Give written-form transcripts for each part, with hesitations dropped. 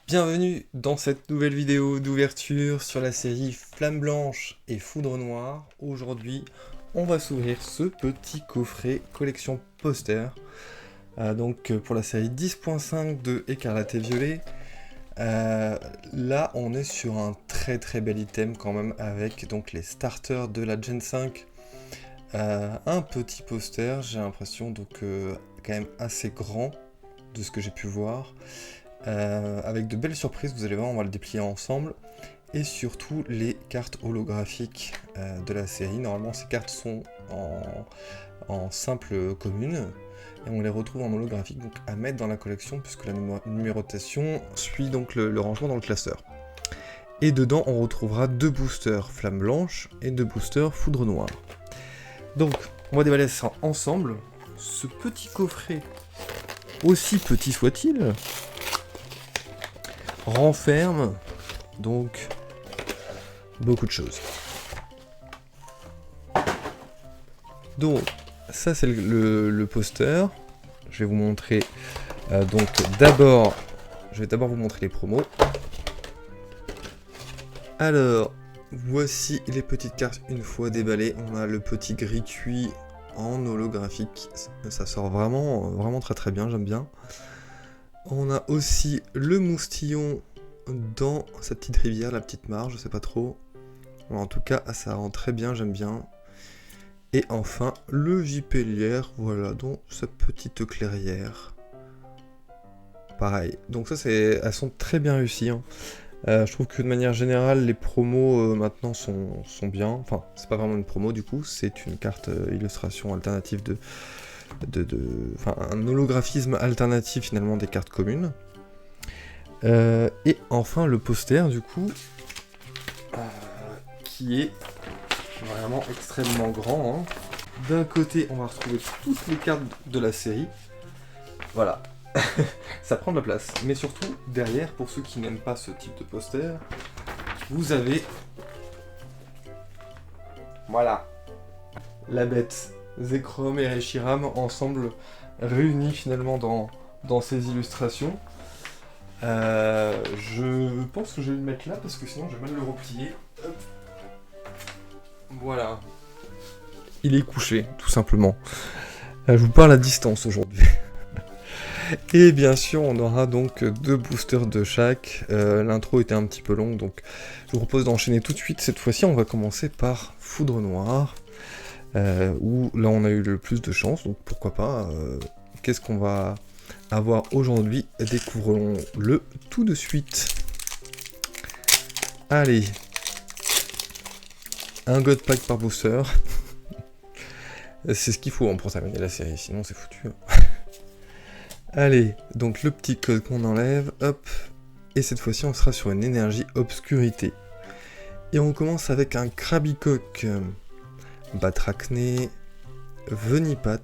Bienvenue dans cette nouvelle vidéo d'ouverture sur la série Flamme Blanche et Foudre Noire. Aujourd'hui, on va s'ouvrir ce petit coffret collection poster. Pour la série 10.5 de Écarlate et Violet. Là, on est sur un très bel item quand même avec donc les starters de la Gen 5. Un petit poster, j'ai l'impression donc quand même assez grand de ce que j'ai pu voir. Avec de belles surprises, vous allez voir, on va le déplier ensemble. Et surtout les cartes holographiques de la série. Normalement ces cartes sont en simple commune. Et on les retrouve en holographique, donc à mettre dans la collection, puisque la numérotation suit donc le rangement dans le classeur. Et dedans on retrouvera 2 boosters Flamme Blanche et 2 boosters Foudre Noire. Donc on va déballer ça ensemble. Ce petit coffret, aussi petit soit-il, renferme donc beaucoup de choses. Donc ça c'est le poster. Je vais vous montrer donc d'abord, je vais d'abord vous montrer les promos. Alors voici les petites cartes une fois déballées. On a le petit gris cuit en holographique. Ça sort vraiment très bien, j'aime bien. On a aussi le moustillon dans sa petite rivière, la petite mare, je sais pas trop. En tout cas, ça rend très bien, j'aime bien. Et enfin, le vipellière, voilà, dans sa petite clairière. Pareil. Donc ça, elles sont très bien réussies. Hein. Je trouve que de manière générale, les promos maintenant sont bien. Enfin, c'est pas vraiment une promo du coup, c'est une carte illustration alternative enfin, un holographisme alternatif finalement des cartes communes. Et enfin le poster du coup, qui est vraiment extrêmement grand. Hein. D'un côté on va retrouver toutes les cartes de la série. Voilà. Ça prend de la place. Mais surtout derrière, pour ceux qui n'aiment pas ce type de poster, vous avez... Voilà. La bête. Zekrom et Reshiram ensemble réunis finalement dans ces illustrations. Je pense que je vais le mettre là parce que sinon je vais mal le replier. Hop. Voilà. Il est couché, tout simplement. Je vous parle à distance aujourd'hui. Et bien sûr, on aura donc 2 boosters de chaque. L'intro était un petit peu longue, donc je vous propose d'enchaîner tout de suite. Cette fois-ci, on va commencer par Foudre Noire. Où là on a eu le plus de chance, donc pourquoi pas. Qu'est-ce qu'on va avoir aujourd'hui? Découvrons-le tout de suite. Allez, un God Pack par booster. C'est ce qu'il faut pour terminer la série, sinon c'est foutu. Allez, donc le petit code qu'on enlève, hop. Et cette fois-ci on sera sur une énergie obscurité. Et on commence avec un Krabicoque. Batrachné, Venipat,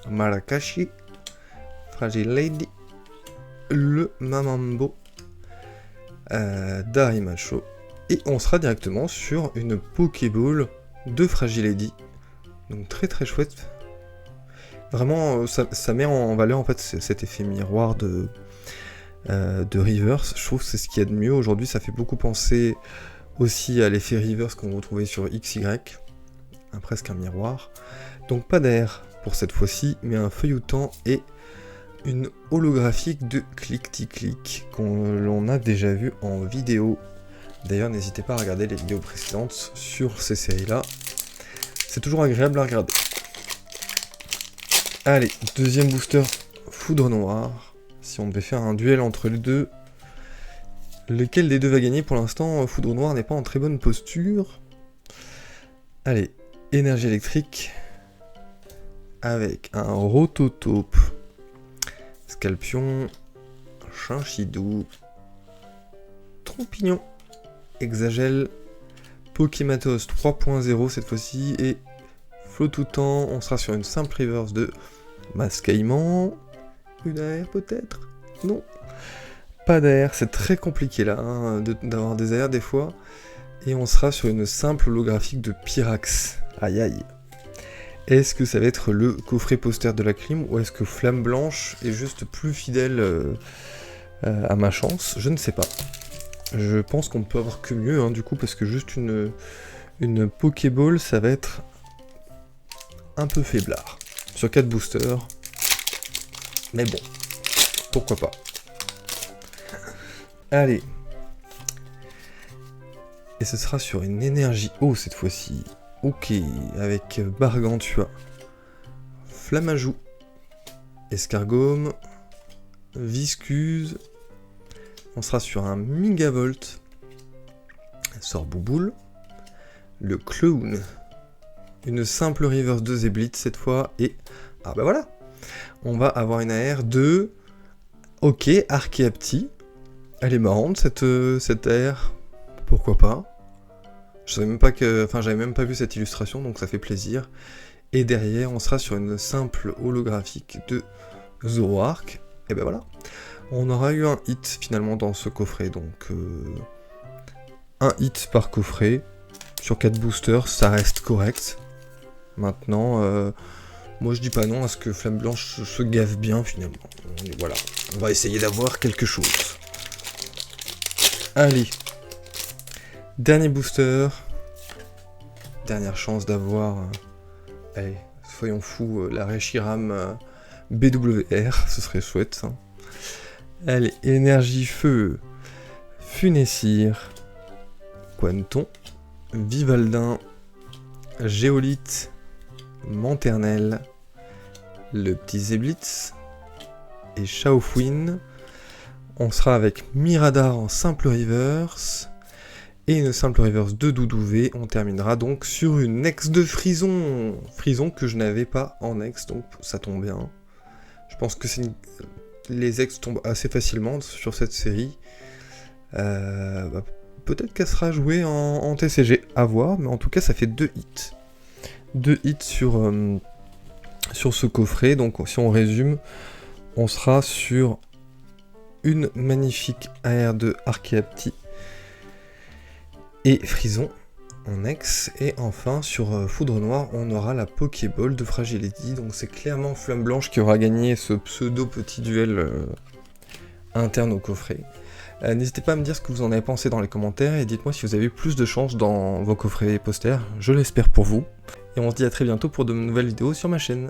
Marakashi, Fragile Lady, le Mamambo, Darimacho, et on sera directement sur une Pokéball de Fragile Lady. Donc très chouette. Vraiment, ça met en valeur en fait cet effet miroir de Reverse. Je trouve que c'est ce qu'il y a de mieux aujourd'hui. Ça fait beaucoup penser aussi à l'effet Reverse qu'on retrouvait sur XY. Presque un miroir. Donc pas d'air pour cette fois-ci, mais un feuilleton et une holographique de Click qu'on a déjà vu en vidéo. D'ailleurs, n'hésitez pas à regarder les vidéos précédentes sur ces séries-là. C'est toujours agréable à regarder. Allez, deuxième booster, Foudre Noire. Si on devait faire un duel entre les deux, lequel des deux va gagner? Pour l'instant, Foudre Noire n'est pas en très bonne posture. Allez, énergie électrique avec un Rototope, Scalpion, Chinchidou, Trompignon, Exagel, Pokématos 3.0 cette fois-ci et Flottoutan. On sera sur une simple reverse de Mascaillement. Une AR peut-être? Non, pas d'AR, c'est très compliqué là hein, d'avoir des AR des fois. Et on sera sur une simple holographique de Pyrax. Aïe aïe. Est-ce que ça va être le coffret poster de la crime ou est-ce que Flamme Blanche est juste plus fidèle à ma chance, je ne sais pas. Je pense qu'on peut avoir que mieux, hein, du coup, parce que juste une Pokéball, ça va être un peu faiblard. Sur 4 boosters. Mais bon, pourquoi pas. Allez. Et ce sera sur une énergie eau cette fois-ci. Ok, avec Bargantua, Flamajou, Escargome, Viscuse. On sera sur un Megavolt. Sort Bouboule. Le Clown. Une simple reverse de Zéblitz cette fois. Et... ah bah voilà. On va avoir une AR de... ok, Archeapti. Elle est marrante cette AR. Pourquoi pas. Je savais même pas que... enfin, j'avais même pas vu cette illustration, donc ça fait plaisir. Et derrière, on sera sur une simple holographique de Zoroark. Et ben voilà. On aura eu un hit finalement dans ce coffret, donc... un hit par coffret. Sur 4 boosters, ça reste correct. Maintenant, moi je dis pas non à ce que Flamme Blanche se gave bien finalement. Et voilà, on va essayer d'avoir quelque chose. Allez. Dernier booster. Dernière chance d'avoir... allez, soyons fous, la Reshiram BWR, ce serait chouette. Hein. Allez, énergie feu. Funessir. Quanton. Vivaldin. Géolite. Manternelle. Le petit Zéblitz. Et Shaofwin. On sera avec Miradar en simple reverse. Et une simple reverse de Doudouvé. On terminera donc sur une ex de Frison. Frison que je n'avais pas en ex, donc ça tombe bien. Je pense que les ex tombent assez facilement sur cette série. Peut-être qu'elle sera jouée en TCG, à voir, mais en tout cas ça fait 2 hits. 2 hits sur ce coffret, donc si on résume, on sera sur une magnifique AR de Archeapti et Frison en ex, et enfin sur Foudre Noire on aura la Pokéball de Fragility, donc c'est clairement Flamme Blanche qui aura gagné ce pseudo petit duel interne au coffret. N'hésitez pas à me dire ce que vous en avez pensé dans les commentaires, et dites-moi si vous avez eu plus de chance dans vos coffrets posters, je l'espère pour vous, et on se dit à très bientôt pour de nouvelles vidéos sur ma chaîne.